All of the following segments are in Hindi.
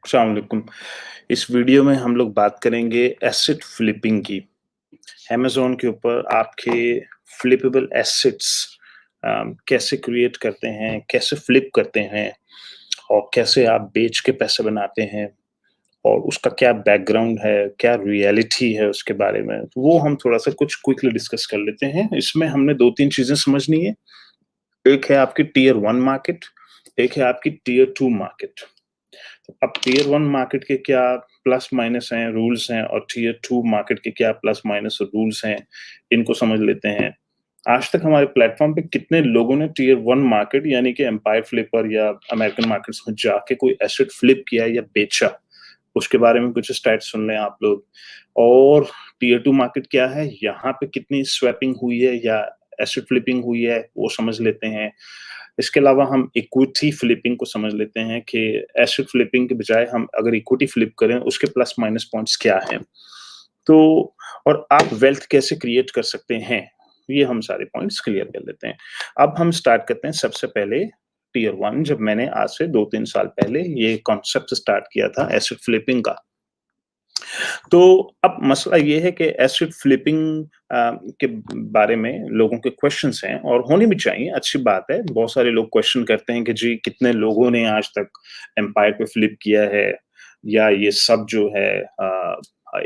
अस्सलाम वालेकुम। इस वीडियो में हम लोग बात करेंगे एसेट फ्लिपिंग की। अमेज़न के ऊपर आपके फ्लिपेबल एसेट्स कैसे क्रिएट करते हैं, कैसे फ्लिप करते हैं और कैसे आप बेच के पैसे बनाते हैं और उसका क्या बैकग्राउंड है, क्या रियलिटी है उसके बारे में, तो वो हम थोड़ा-सा कुछ क्विकली डिस्कस कर लेते हैं। इसमें हमने 2-3 चीज़ें समझनी है। एक है आपकी टियर 1 मार्केट, एक है आपकी टियर 2 मार्केट। अब टियर 1 मार्केट के क्या प्लस माइनस हैं, रूल्स हैं और टियर 2 मार्केट के क्या प्लस माइनस रूल्स हैं, इनको समझ लेते हैं। आज तक हमारे प्लेटफ़ॉर्म पे कितने लोगों ने टियर 1 मार्केट यानी कि एम्पायर फ्लिपर या अमेरिकन मार्केट्स में जाके कोई एसेट फ्लिप किया या बेचा, उसके बारे में कुछ स्टैट्स सुन लें आप लोग। और टियर 2 मार्केट क्या है, यहाँ पे कितनी स्वैपिंग हुई है या एसेट फ्लिपिंग हुई है, वो समझ लेते हैं। इसके अलावा हम इक्विटी फ्लिपिंग को समझ लेते हैं कि एसेट फ्लिपिंग के बजाय हम अगर इक्विटी फ्लिप करें, उसके प्लस माइनस पॉइंट्स क्या हैं। तो और आप वेल्थ कैसे क्रिएट कर सकते हैं, ये हम सारे पॉइंट्स क्लियर कर लेते हैं। अब हम स्टार्ट करते हैं सबसे पहले टियर 1 जब मैंने आज से 2-3 साल पहले ये कॉन्सेप्ट स्टार्ट किया था एसेट फ्लिपिंग का। तो अब मसला ये है कि एसिड फ्लिपिंग के बारे में लोगों के क्वेश्चंस हैं और होने भी चाहिए, अच्छी बात है। बहुत सारे लोग क्वेश्चन करते हैं कि जी कितने लोगों ने आज तक एम्पायर पे फ्लिप किया है या ये सब जो है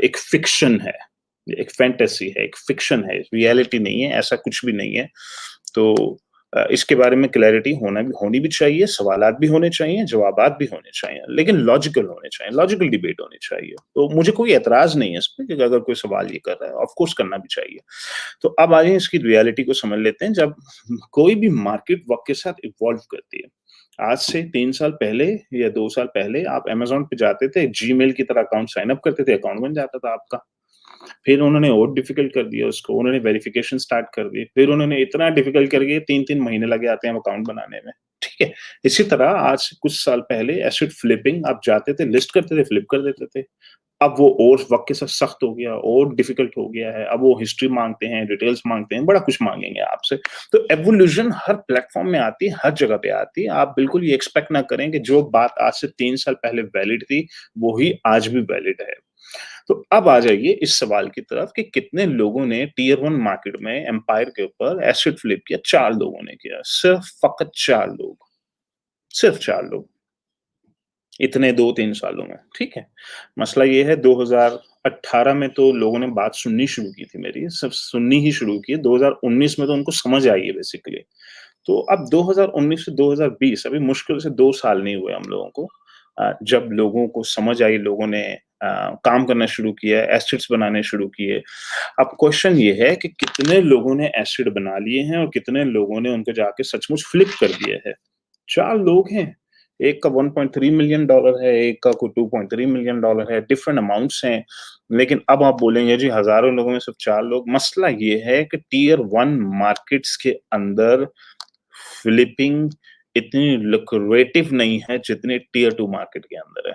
एक फिक्शन है, एक फैंटेसी है, एक फिक्शन है, रियलिटी नहीं है, ऐसा कुछ भी नहीं है। तो इसके बारे में क्लैरिटी होनी भी चाहिए, सवालात भी होने चाहिए, जवाबात भी होने चाहिए, लेकिन लॉजिकल होने चाहिए, लॉजिकल डिबेट होनी चाहिए। तो मुझे कोई एतराज़ नहीं है इस पे कि अगर कोई सवाल ये कर रहा है, ऑफ कोर्स करना भी चाहिए। तो अब आइए इसकी रियलिटी को समझ लेते हैं, जब कोई भी मार्केट वक़्त के साथ इवॉल्व करती है। आज से 3 साल पहले या 2 साल पहले आप अमेज़न पे जाते थे, जीमेल की तरह अकाउंट साइन अप करते थे, अकाउंट बन जाता था आपका। फिर उन्होंने और डिफ़िकल्ट कर दिया उसको, उन्होंने वेरिफ़िकेशन स्टार्ट कर दी। फिर उन्होंने इतना डिफ़िकल्ट कर दिया 3-3 महीने लग जाते हैं अकाउंट बनाने में, ठीक है? इसी तरह आज से कुछ साल पहले एसिड फ्लिपिंग आप जाते थे, लिस्ट करते थे, फ्लिप कर देते थे। अब वो और वक़्त के साथ सख्त हो गया और डिफ़िकल्ट हो गया है। अब वो हिस्ट्री माँगते हैं, डिटेल्स माँगते हैं, बड़ा कुछ माँगेंगे आपसे। तो एवोल्यूशन हर प्लेटफ़ॉर्म में आती है, हर जगह पे आती है। आप बिल्कुल ये एक्सपेक्ट ना करें कि जो बात आज से 3 साल पहले वैलिड थी, वो ही आज भी वैलिड है। तो अब आ जाइए इस सवाल की तरफ कि कितने लोगों ने टियर 1 मार्केट में एम्पायर के ऊपर एसिड फ्लिप किया? 4 लोगों ने किया, सिर्फ फ़कत 4 लोग, सिर्फ 4 लोग, इतने 2-3 सालों में, ठीक है? मसला ये है 2018 में तो लोगों ने बात सुननी शुरू की थी मेरी, सिर्फ सुननी ही शुरू की, 2019 में तो उनको समझ आई है बेसिकली। तो अब 2019 से 2020 अभी मुश्किल से 2 साल नहीं हुए हम लोगों को जब लोगों को समझ आई, लोगों ने काम करना शुरू किया, एसिड्स बनाने शुरू किए। अब क्वेश्चन ये है कि कितने लोगों ने एसिड बना लिए हैं और कितने लोगों ने उनको जाके सचमुच फ्लिप कर दिया है? 4 लोग हैं। एक का $1.3 मिलियन है, एक का कोई $2.3 मिलियन है, डिफरेंट अमाउंट्स हैं। लेकिन अब आप बोलेंगे जी हज़ारों लोगों में सिर्फ 4 लोग। मसला ये है कि टियर 1 मार्केट्स के अंदर फ्लिपिंग इतनी लुक्रेटिव नहीं है जितनी टियर 2 मार्केट के अंदर है।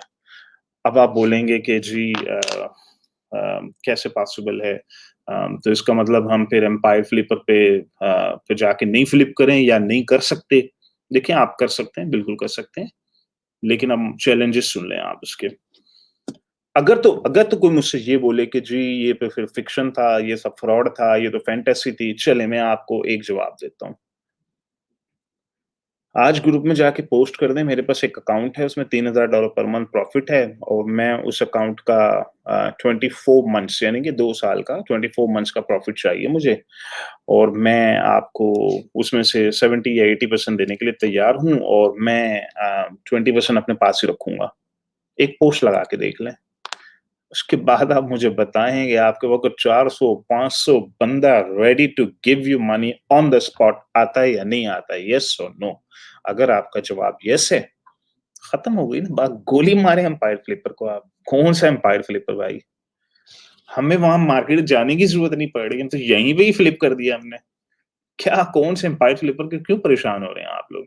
अब आप बोलेंगे कि जी कैसे पॉसिबल है? तो इसका मतलब हम फिर एम्पायर फ्लिपर पे जाके नहीं फ्लिप करें या नहीं कर सकते? देखिए, आप कर सकते हैं, बिल्कुल कर सकते हैं, लेकिन अब चैलेंजेस सुन लें आप उसके। अगर तो कोई मुझसे ये बोले कि जी ये तो फिर फिक्शन था, ये सब फ्रॉड था, ये तो फैंटेसी थी, चलें मैं आपको एक जवाब देता हूँ। आज ग्रुप में जाके पोस्ट कर दें, मेरे पास एक अकाउंट है, उसमें $3000 पर मंथ प्रॉफिट है और मैं उस अकाउंट का 24 मंथ्स यानी कि 2 साल का 24 मंथ्स का प्रॉफिट चाहिए मुझे और मैं आपको उसमें से 70 या 80% देने के लिए तैयार हूँ और मैं 20% अपने पास ही रखूँगा। एक पोस्ट लगा के देख लें। उसके बाद आप मुझे बताएँ कि आपके वक़्त 400-500 बंदा ready to give you money on the spot आता है या नहीं आता है? येस और नो? अगर आपका जवाब येस है, खत्म हो गई ना बात, गोली मारे एम्पायर फ्लिपर को आप। कौन-सा एम्पायर फ्लिपर भाई? हमें वहाँ मार्केट जाने की ज़रूरत नहीं पड़ रही, हम तो यहीं पे ही फ्लिप कर दिया हमने। क्या कौन से एम्पायर फ्लिपर के क्यों परेशान हो रहे हैं आप लोग?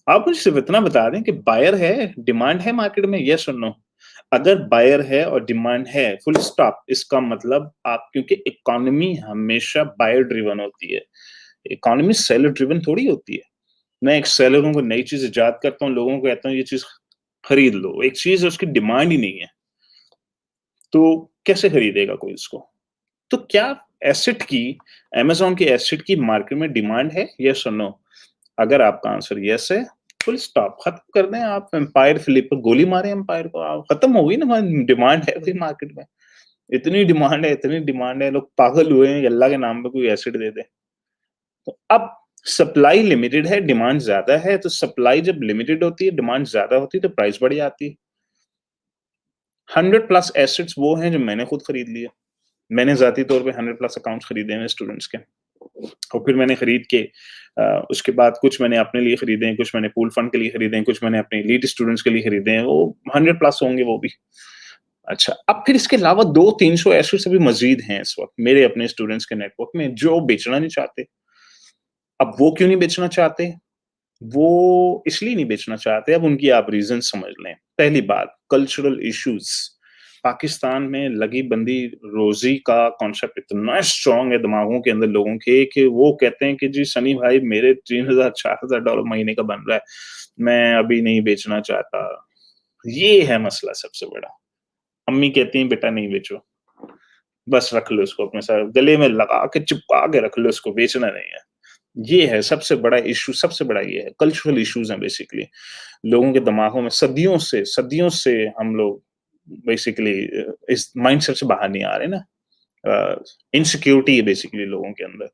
आप मुझे सिर्फ इतना बता दें कि बायर है, डिमांड है मार्केट में, येस और नो? अगर बायर है और डिमांड है, फुल स्टॉप, इसका मतलब आप क्योंकि इकोनॉमी हमेशा बायर ड्रिवन होती है। इकोनॉमी सेलर ड्रिवन थोड़ी होती है। मैं एक सेलर हूँ, कोई नई चीज़ इजाद करता हूँ, लोगों को कहता हूँ ये चीज़ खरीद लो। एक चीज़ है उसकी डिमांड ही नहीं है, तो कैसे खरीदेगा कोई उसको? तो क्या एसेट की अमेज़न के एसेट की मार्केट में डिमांड है? येस और नो? अगर आपका आंसर येस है, फुल स्टॉप खत्म कर दें आप एम्पायर फिलिप पर गोली मारें एम्पायर को आप खत्म हो गई ना डिमांड है कोई मार्केट में। इतनी डिमांड है, लोग पागल हुए हैं कि अल्लाह के नाम पे कोई एसेट दे दे। तो अब सप्लाई लिमिटेड है, डिमांड ज़्यादा है, तो सप्लाई जब लिमिटेड होती है, डिमांड ज़्यादा होती है, तो प्राइस बढ़ जाती है। 100 प्लस एसेट्स वो हैं जो मैंने खुद खरीद लिए। मैंने ज़ाती तौर पे 100 प्लस अकाउंट्स खरीदे हैं स्टूडेंट्स के और फिर मैंने खरीद के उसके बाद कुछ मैंने अपने लिए खरीदे हैं, कुछ मैंने पूल फंड के लिए खरीदे हैं, कुछ मैंने अपने एलीट स्टूडेंट्स के लिए खरीदे हैं, वो 100 प्लस होंगे वो भी। अच्छा, अब फिर इसके अलावा 200-300 एसेट्स अभी मज़ीद हैं इस वक़्त मेरे अपने स्टूडेंट्स के नेटवर्क में जो बेचना नहीं चाहते। अब वो क्यों नहीं बेचना चाहते? वो इसलिए नहीं बेचना चाहते, अब उनकी आप रीज़न समझ लें। पहली बात कल्चरल इश्यूज़। पाकिस्तान में लगी-बंधी रोज़ी का कॉन्सेप्ट इतना स्ट्रॉन्ग है दिमागों के अंदर लोगों के कि वो कहते हैं कि जी सनी भाई मेरे $3000-4000 महीने का बन रहा है, मैं अभी नहीं बेचना चाहता। ये है मसला सबसे बड़ा। अम्मी कहती हैं बेटा नहीं बेचो, बस रख लो इसको अपने साथ गले में लगा के चिपका के रख लो इसको, बेचना नहीं है। ये है सबसे बड़ा इश्यू सबसे बड़ा ये है, कल्चरल इश्यूज़ हैं बेसिकली। लोगों के दिमागों में सदियों से हम लोग बेसिकली इस माइंडसेट से बाहर नहीं आ रहे ना। इनसिक्योरिटी है बेसिकली लोगों के अंदर।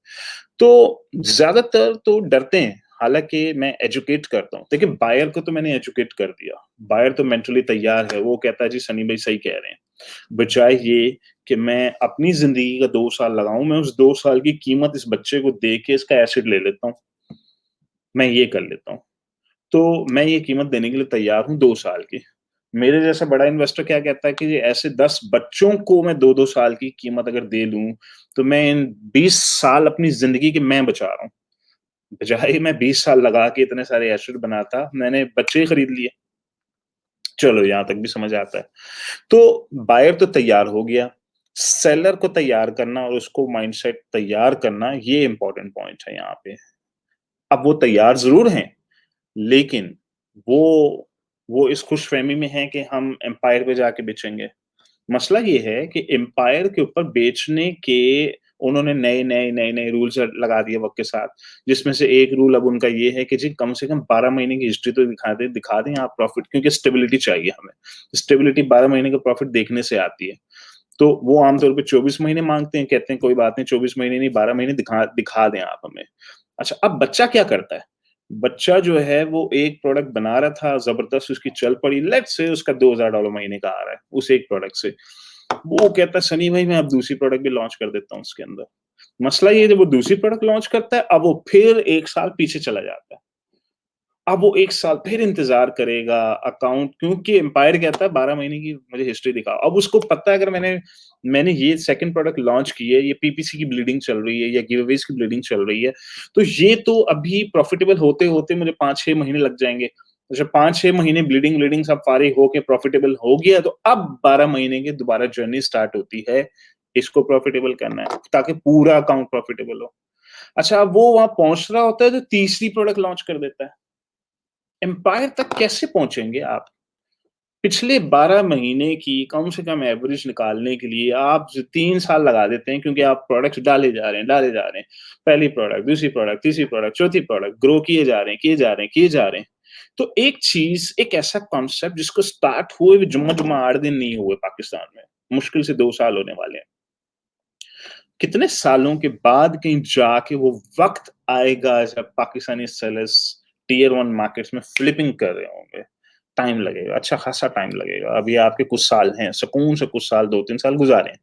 तो ज़्यादातर तो डरते हैं, हालाँकि मैं एजुकेट करता हूँ। देखिए बायर को तो मैंने एजुकेट कर दिया, बायर तो मेंटली तैयार है, वो कहता है जी सनी भाई सही कह रहे हैं। बजाए ये कि मैं अपनी ज़िंदगी का 2 साल लगाऊँ, मैं उस 2 साल की कीमत इस बच्चे को दे के इसका एसेट ले लेता हूँ, मैं ये कर लेता हूँ। तो मैं ये कीमत देने के लिए तैयार हूँ 2 साल की। मेरे जैसा बड़ा इन्वेस्टर क्या कहता है कि ऐसे 10 बच्चों को मैं 2-2 साल की कीमत अगर दे दूँ, तो मैं इन 20 साल अपनी ज़िंदगी के मैं बचा रहा हूँ। बजाए मैं 20 साल लगा के इतने सारे एसेट बनाता, मैंने बच्चे ही खरीद लिए। चलो यहाँ तक भी समझ आता है। तो बायर तो तैयार हो गया, सेलर को तैयार करना और उसको माइंडसेट तैयार करना ये इम्पोर्टेंट पॉइंट है यहाँ पे। अब वो तैयार ज़रूर हैं, लेकिन वो इस खुशफ़हमी में हैं कि हम एम्पायर पे जाके बेचेंगे। मसला ये है कि एम्पायर के ऊपर बेचने के उन्होंने नए-नए रूल्स लगा दिए वक़्त के साथ, जिसमें से एक रूल अब उनका ये है कि जी कम से कम 12 महीने की हिस्ट्री तो दिखा दें आप प्रॉफ़िट क्योंकि स्टेबिलिटी चाहिए हमें। स्टेबिलिटी 12 महीने का प्रॉफ़िट देखने से आती है। तो वो आम तौर पे 24 महीने माँगते हैं, कहते हैं कोई बात नहीं 24 महीने नहीं 12 महीने दिखा दिखा दें आप हमें। अच्छा अब बच्चा क्या करता है? बच्चा जो है वो एक प्रोडक्ट बना रहा था, ज़बरदस्त उसकी चल पड़ी, लेट्स से उसका $2000 महीने का आ रहा है, उस एक प्रोडक्ट से। वो कहता है सनी भाई मैं अब दूसरी प्रोडक्ट भी लॉन्च कर देता हूँ उसके अंदर। मसला ये है जब वो दूसरी प्रोडक्ट लॉन्च करता है, अब वो फिर 1 साल पीछे चला जाता है। अब वो 1 साल फिर इंतज़ार करेगा अकाउंट क्योंकि एम्पायर कहता है 12 महीने की मुझे हिस्ट्री दिखाओ। अब उसको पता है अगर मैंने ये सेकंड प्रोडक्ट लॉन्च की है, ये पीपीसी की ब्लीडिंग चल रही है या गिवअवेज़ की ब्लीडिंग चल रही है, तो ये तो अभी प्रॉफिटेबल होते-होते मुझे 5-6 महीने लग जाएँगे। जब 5-6 महीने ब्लीडिंग सब फारिग होके प्रॉफिटेबल हो गया तो अब 12 महीने की दोबारा जर्नी स्टार्ट होती है, इसको प्रॉफिटेबल करना है ताकि पूरा अकाउंट प्रॉफिटेबल हो। अच्छा अब वो वहाँ पहुँच रहा होता है तो तीसरी प्रोडक्ट लॉन्च कर देता है। एम्पायर तक कैसे पहुँचेंगे आप? पिछले 12 महीने की कम से कम एवरेज निकालने के लिए आप 3 साल लगा देते हैं क्योंकि आप प्रोडक्ट्स डाले जा रहे हैं। पहली प्रोडक्ट, दूसरी प्रोडक्ट, तीसरी प्रोडक्ट, चौथी प्रोडक्ट, ग्रो किए जा रहे हैं, किए जा रहे हैं, किए जा रहे हैं। तो एक चीज़, एक ऐसा कॉन्सेप्ट जिसको स्टार्ट हुए भी जुम्मा-जुम्मा 8 दिन नहीं हुए पाकिस्तान में। मुश्किल से 2 साल होने वाले हैं। कितने सालों के बाद कहीं जाके वो वक़्त आएगा जब पाकिस्तानी सेलर्स टियर 1 मार्केट्स में फ्लिपिंग कर रहे होंगे। टाइम लगेगा, अच्छा खासा टाइम लगेगा। अभी आपके कुछ साल हैं, सुकून से कुछ साल 2-3 साल गुज़ारें।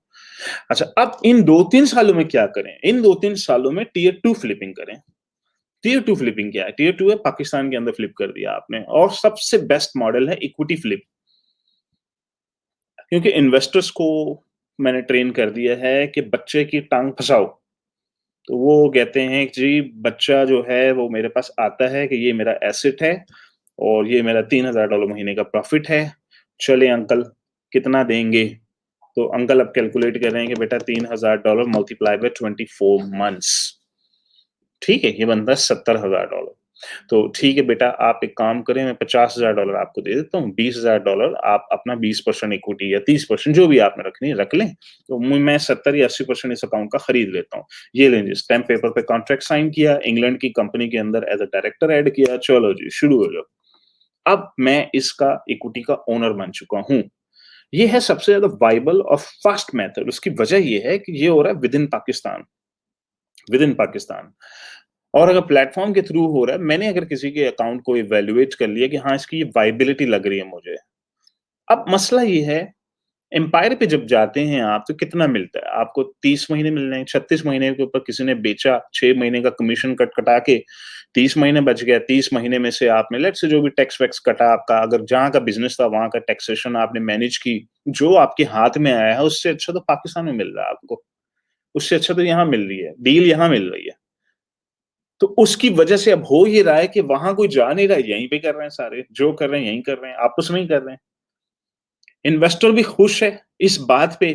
अच्छा अब इन 2-3 सालों में क्या करें? इन 2-3 सालों में टियर 2 फ्लिपिंग करें। टियर 2 फ्लिपिंग क्या है? टियर 2 है पाकिस्तान के अंदर फ्लिप कर दिया आपने और सबसे बेस्ट मॉडल है इक्विटी फ्लिप। क्योंकि इन्वेस्टर्स को मैंने ट्रेन कर दिया है कि बच्चे की टाँग फँसाओ। तो वो कहते हैं कि जी बच्चा जो है वो मेरे पास आता है कि ये मेरा एसेट है और ये मेरा $3000 महीने का प्रॉफ़िट है। चलें अंकल कितना देंगे? तो अंकल अब कैलकुलेट कर रहे हैं कि बेटा $3000 मल्टीप्लाई बाय 24 मंथ्स। ठीक है? ये बनता है $70000। तो ठीक है बेटा, आप एक काम करें, मैं $50,000 आपको दे देता हूँ, $20,000 आप अपना 20% इक्विटी या 30% जो भी आपने रखनी है रख लें, तो मैं 70 या 80% इस अकाउंट का खरीद लेता हूँ। ये लें जी, स्टैम्प पेपर पे कॉन्ट्रैक्ट साइन किया, इंग्लैंड की कंपनी के अंदर एज़ अ डायरेक्टर ऐड किया, चलो जी शुरू हो जाओ। अब मैं इसका इक्विटी का ओनर बन चुका हूँ। ये है सबसे ज़्यादा वायबल और फास्ट मेथड। उसकी वजह ये है कि ये हो रहा है विदिन पाकिस्तान। और अगर प्लेटफ़ॉर्म के थ्रू हो रहा है, मैंने अगर किसी के अकाउंट को इवैल्यूएट कर लिया कि हाँ, इसकी ये वायबिलिटी लग रही है मुझे। अब मसला ये है, एम्पायर पे जब जाते हैं आप तो कितना मिलता है? आपको 30 महीने मिल रहे हैं, 36 महीने के ऊपर किसी ने बेचा, 6 महीने का कमीशन कटा के 30 महीने बच गया। 30 महीने में से आपने लेट्स से जो भी टैक्स वैक्स कटा आपका, अगर जहाँ का बिज़नेस था वहाँ का टैक्सेशन आपने मैनेज की, जो आपके हाथ में आया है उससे अच्छा तो पाकिस्तान में मिल रहा है आपको। उससे अच्छा तो यहाँ मिल रही है, डील यहाँ मिल रही है। तो उसकी वजह से अब हो ये रहा है कि वहाँ कोई जा नहीं रहा है, यहीं पे कर रहे हैं सारे, जो कर रहे हैं यहीं कर रहे हैं, आपस में ही कर रहे हैं। इन्वेस्टर भी खुश है इस बात पे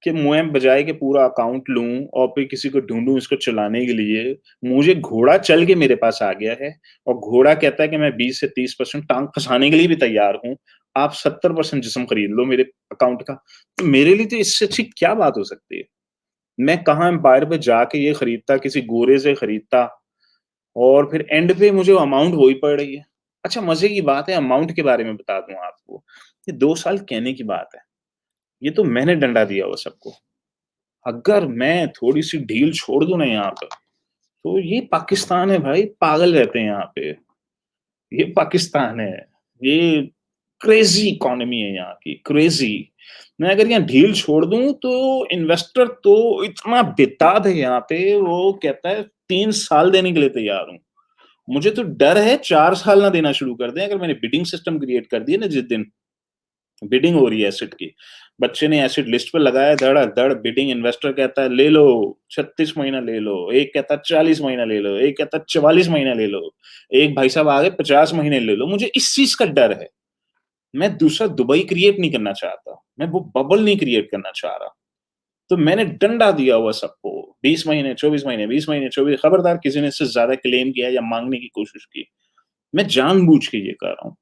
कि मैं बजाए कि पूरा अकाउंट लूँ और फिर किसी को ढूँढूँ इसको चलाने के लिए, मुझे घोड़ा चल के मेरे पास आ गया है और घोड़ा कहता है कि मैं 20 से 30% टाँग फँसाने के लिए भी तैयार हूँ। आप 70% जिस्म खरीद लो मेरे अकाउंट का। तो मेरे लिए तो इससे अच्छी क्या बात हो सकती है? मैं कहाँ एम्पायर पे जाके ये खरीदता, किसी गोरे से खरीदता और फिर एंड पे मुझे वो अमाउंट वो ही पड़ रही है। अच्छा मज़े की बात है, अमाउंट के बारे में बता दूँ आपको, ये 2 साल कहने की बात है। ये तो मैंने डंडा दिया हुआ सबको। अगर मैं थोड़ी-सी ढील छोड़ दूँ ना यहाँ पर, तो ये पाकिस्तान है भाई, पागल रहते हैं यहाँ पे। ये पाकिस्तान है। ये क्रेज़ी इकोनॉमी है यहाँ की, क्रेज़ी। मैं अगर यहाँ ढील छोड़ दूँ तो इन्वेस्टर तो इतना बेताब है यहाँ पे, वो कहता है 3 साल देने के लिए तैयार हूँ। मुझे तो डर है 4 साल ना देना शुरू कर दें, अगर मैंने बिडिंग सिस्टम क्रिएट कर दिया ना जिस दिन, बिडिंग हो रही है एसेट की। बच्चे ने एसेट लिस्ट पे लगाया, धड़ाधड़ बिडिंग, इन्वेस्टर कहता है ले लो, 36 महीना ले लो, एक कहता है 40 महीना ले लो, एक कहता है 44 महीना ले लो, एक भाई साहब आ गए 50 महीने ले लो। मुझे इस चीज़ का डर है। मैं दूसरा दुबई क्रिएट नहीं करना चाहता। मैं वो बबल नहीं क्रिएट करना चाह रहा। तो मैंने डंडा दिया हुआ सबको, 20 महीने, 24 महीने, 20 महीने, 24, खबरदार किसी ने इससे ज़्यादा क्लेम किया या माँगने की कोशिश की। मैं जानबूझ के ये कर रहा हूँ।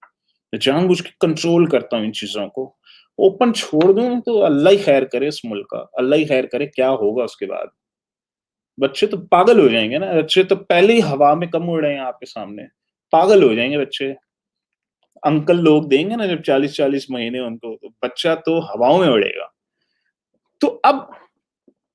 मैं जानबूझ के कंट्रोल करता हूँ इन चीज़ों को। ओपन छोड़ दूँ तो अल्लाह ही खैर करे इस मुल्क का, अल्लाह ही खैर करे क्या होगा उसके बाद। बच्चे तो पागल हो जाएँगे ना, बच्चे तो पहले ही हवा में कम उड़ रहे हैं आपके सामने। पागल हो जाएँगे बच्चे। अंकल लोग देंगे ना जब 40-40 महीने उनको, तो बच्चा तो हवाओं में उड़ेगा। तो अब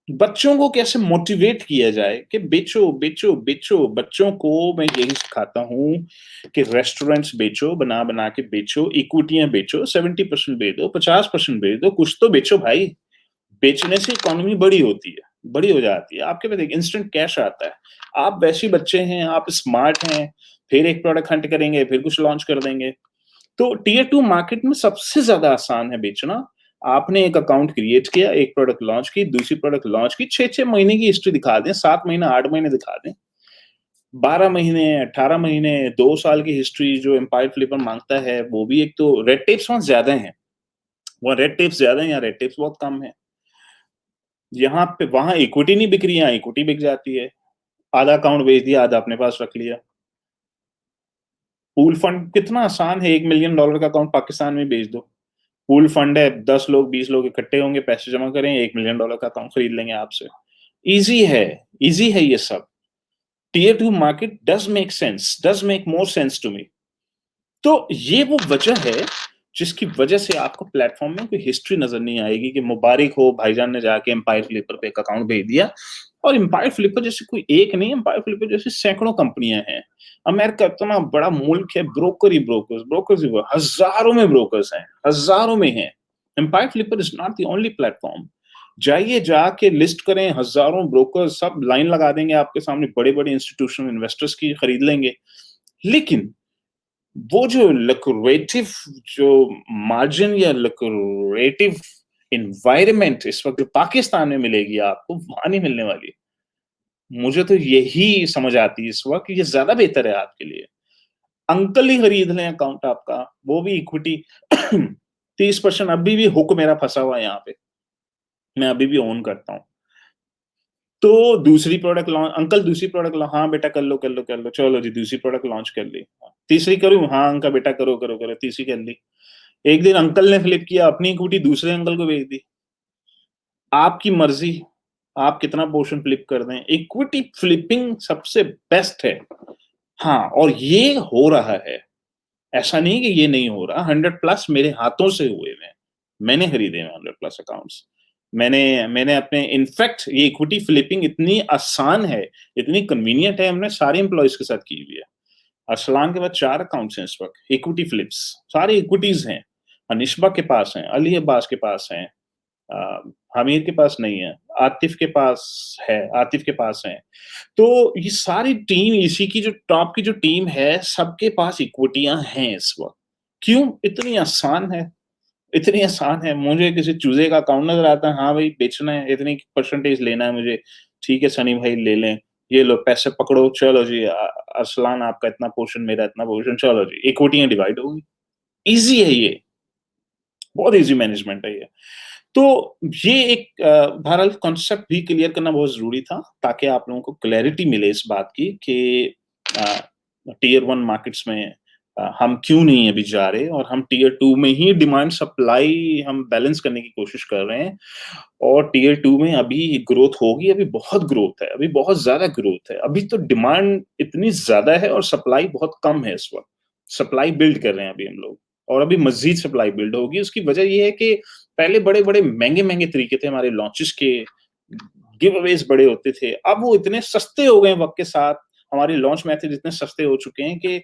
बच्चों को कैसे मोटिवेट किया जाए कि बेचो, बेचो, बेचो। बच्चों को मैं यही सिखाता हूँ कि रेस्टोरेंट्स बेचो, बना-बना के बेचो, इक्विटियाँ बेचो, 70% बेच दो, 50% बेच दो, कुछ तो बेचो भाई। बेचने से इकोनॉमी बड़ी होती है, बड़ी हो जाती है। आपके पास एक इंस्टेंट कैश आता है। आप वैसे ही बच्चे हैं, आप स्मार्ट हैं, फिर एक प्रोडक्ट हंट करेंगे, फिर कुछ लॉन्च कर देंगे। तो टियर 2 मार्केट में सबसे ज़्यादा आसान है बेचना। आपने एक अकाउंट क्रिएट किया, एक प्रोडक्ट लॉन्च की, दूसरी प्रोडक्ट लॉन्च की, 6-6 महीने की हिस्ट्री दिखा दें, 7 महीने, 8 महीने दिखा दें। 12 महीने, 18 महीने, 2 साल की हिस्ट्री जो एम्पायर फ्लिपर माँगता है, वो भी एक तो रेड टेप्स वहाँ ज़्यादा हैं। वहाँ रेड टेप्स ज़्यादा हैं, यहाँ रेड टेप्स बहुत कम हैं। यहाँ पे वहाँ इक्विटी नहीं बिक रही है, यहाँ इक्विटी बिक जाती है। आधा अकाउंट बेच दिया, आधा अपने पास रख लिया। पूल फंड कितना आसान है, $1 मिलियन का अकाउंट पाकिस्तान में बेच दो। पूल फंड है, 10 लोग, 20 लोग इकट्ठे होंगे, पैसे जमा करें, $1 मिलियन का अकाउंट खरीद लेंगे आपसे। ईज़ी है, ईज़ी है ये सब। Tier 2 market does make more sense to me. तो ये वो वजह है, जिसकी वजह से आपको प्लेटफ़ॉर्म में कोई हिस्ट्री नज़र नहीं आएगी कि मुबारिक हो भाईजान ने जाके एम्पायर फ्लिपर पे एक अकाउंट भेज दिया। और एम्पायर फ्लिपर जैसे कोई एक नहीं, एम्पायर फ्लिपर जैसे सैकड़ों कंपनियाँ हैं। अमेरिका इतना बड़ा मुल्क है, ब्रोकर ही ब्रोकर्स, ब्रोकर्स ही हज़ारों में ब्रोकर्स हैं, हज़ारों में हैं। Empire Flipper is not the only platform. जाइए जाके लिस्ट करें, हज़ारों ब्रोकर्स सब लाइन लगा देंगे आपके सामने, बड़े-बड़े इंस्टीट्यूशनल इन्वेस्टर्स की खरीद लेंगे। लेकिन वो जो लुक्रेटिव जो मार्जिन या लुक्रेटिव एनवायरनमेंट इस वक़्त जो पाकिस्तान में मिलेगी आपको, वहाँ नहीं मिलने वाली। मुझे तो यही समझ आती है इस वक़्त, ये ज़्यादा बेहतर है आपके लिए। अंकल ही खरीद लें अकाउंट आपका, वो भी इक्विटी 30% अभी भी हुक मेरा फँसा हुआ है यहाँ पे। मैं अभी भी ओन करता हूँ। तो दूसरी प्रोडक्ट लॉन्च, अंकल दूसरी प्रोडक्ट हाँ बेटा कर लो कर लो कर लो, चलो जी दूसरी प्रोडक्ट लॉन्च कर ली। तीसरी करूं, हाँ अंकल बेटा करो करो करो, तीसरी कर ली। एक दिन अंकल ने फ्लिप किया, अपनी इक्विटी दूसरे अंकल को बेच दी। आपकी मर्जी, आप कितना पोर्शन फ्लिप कर दें, इक्विटी फ्लिपिंग सबसे बेस्ट है। हाँ, और ये हो रहा है, ऐसा नहीं कि ये नहीं हो रहा, 100 प्लस मेरे हाथों से हुए हैं, मैंने खरीदे हैं 100 प्लस अकाउंट्स। मैंने मैंने अपने, इनफैक्ट ये इक्विटी फ्लिपिंग इतनी आसान है, इतनी कन्वीनियंट है, हमने सारे एम्प्लॉइज के साथ की हुई है। अरसलान के पास 4 अकाउंट्स हैं इस वक्त, इक्विटी फ्लिप्स, सारी इक्विटीज हैं। अनिशबा के पास हैं, अली अब्बास के पास हैं, अ, हमीर के पास नहीं है, आतिफ के पास है, आतिफ के पास है। तो ये सारी टीम, इसी की जो टॉप की जो टीम है, सबके पास इक्विटियां हैं इस वक्त। क्यों? इतनी आसान है, इतनी आसान है। मुझे किसी चूजे का अकाउंट नजर आता है, हाँ भाई बेचना है, इतनी परसेंटेज लेना है मुझे, ठीक है सनी भाई ले लें, ये लो पैसे पकड़ो, चलो जी अरसलान आपका इतना पोर्शन, मेरा इतना पोर्शन, चलो जी इक्विटियां डिवाइड होगी। इजी है ये, बहुत इजी मैनेजमेंट है ये। तो ये एक बहरहाल कॉन्सेप्ट भी क्लियर करना बहुत ज़रूरी था, ताकि आप लोगों को क्लैरिटी मिले इस बात की कि टियर 1 मार्केट्स में हम क्यों नहीं अभी जा रहे, और हम टियर 2 में ही डिमांड सप्लाई हम बैलेंस करने की कोशिश कर रहे हैं। और टियर 2 में अभी ग्रोथ होगी, अभी बहुत ग्रोथ है, अभी बहुत ज़्यादा ग्रोथ है। अभी तो डिमांड इतनी ज़्यादा है और सप्लाई बहुत कम है इस वक़्त। सप्लाई बिल्ड कर रहे हैं अभी हम लोग, और अभी मज़ीद सप्लाई बिल्ड होगी। उसकी वजह ये है कि पहले बड़े-बड़े महँगे-महँगे तरीके थे हमारे लॉन्चेस के, गिव अवेज़ बड़े होते थे। अब वो इतने सस्ते हो गए हैं वक़्त के साथ, हमारे लॉन्च मेथड इतने सस्ते हो चुके हैं कि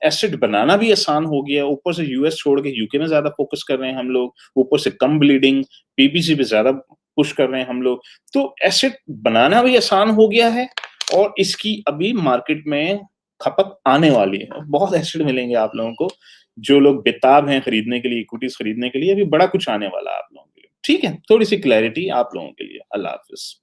एसेट बनाना भी आसान हो गया है। ऊपर से यूएस छोड़ के यूके में ज़्यादा फ़ोकस कर रहे हैं हम लोग, ऊपर से कम ब्लीडिंग, पीपीसी पे ज़्यादा पुश कर रहे हैं हम लोग। तो एसेट बनाना भी आसान हो गया है, और इसकी अभी मार्केट में खपत आने वाली है। बहुत एसेट मिलेंगे आप लोगों को, जो लोग बेताब हैं खरीदने के लिए, इक्विटीज़ खरीदने के लिए, अभी बड़ा कुछ आने वाला है आप लोगों के लिए। ठीक है? थोड़ी-सी क्लैरिटी आप लोगों के लिए। अल्लाह हाफ़िज़।